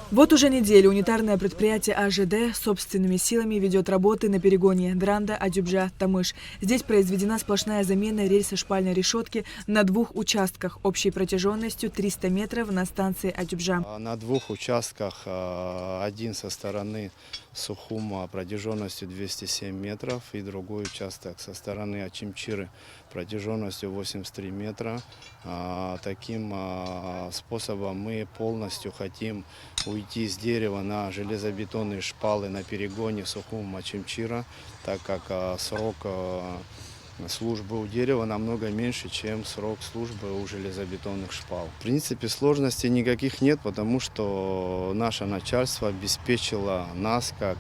Вот уже неделю унитарное предприятие АЖД собственными силами ведет работы на перегоне Дранда-Адюбжа-Тамыш. Здесь произведена сплошная замена рельсо-шпальной решетки на двух участках общей протяженностью 300 метров на станции Адюбжа. На двух участках, один со стороны Сухума протяженностью 207 метров и другой участок со стороны Ачимчиры протяженностью 83 метра. Таким способом мы полностью хотим уйти с дерева на железобетонные шпалы на перегоне Сухум-Ачимчира, так как срок службы у дерева намного меньше, чем срок службы у железобетонных шпал. В принципе, сложностей никаких нет, потому что наше начальство обеспечило нас, как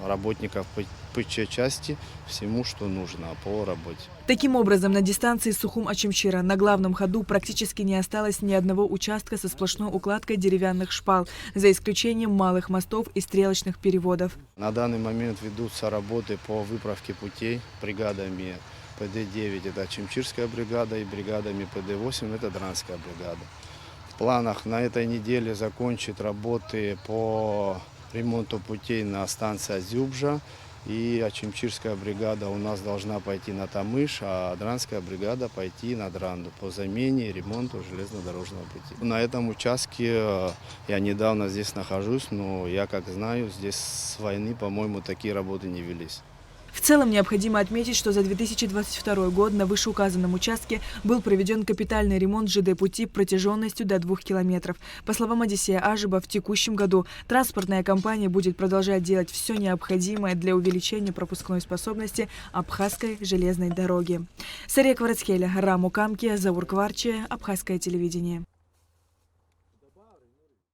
работников ПЧ-части, всему, что нужно по работе. Таким образом, на дистанции Сухум-Ачимчира на главном ходу практически не осталось ни одного участка со сплошной укладкой деревянных шпал, за исключением малых мостов и стрелочных переводов. На данный момент ведутся работы по выправке путей бригадами ПД-9, это Ачимчирская бригада, и бригадами ПД-8, это Дранская бригада. В планах на этой неделе закончить работы по ремонту путей на станции Адюбжа. И Ачимчирская бригада у нас должна пойти на Тамыш, а Дранская бригада пойти на Дранду по замене и ремонту железнодорожного пути. На этом участке я недавно здесь нахожусь, но я как знаю, здесь с войны, по-моему, такие работы не велись. В целом необходимо отметить, что за 2022 год на вышеуказанном участке был проведен капитальный ремонт ЖД-пути протяженностью до 2 километров. По словам Одиссея Ажиба, в текущем году транспортная компания будет продолжать делать все необходимое для увеличения пропускной способности Абхазской железной дороги. Сария Кварацхеля, Раму Камки, Заур Кварче, Абхазское телевидение.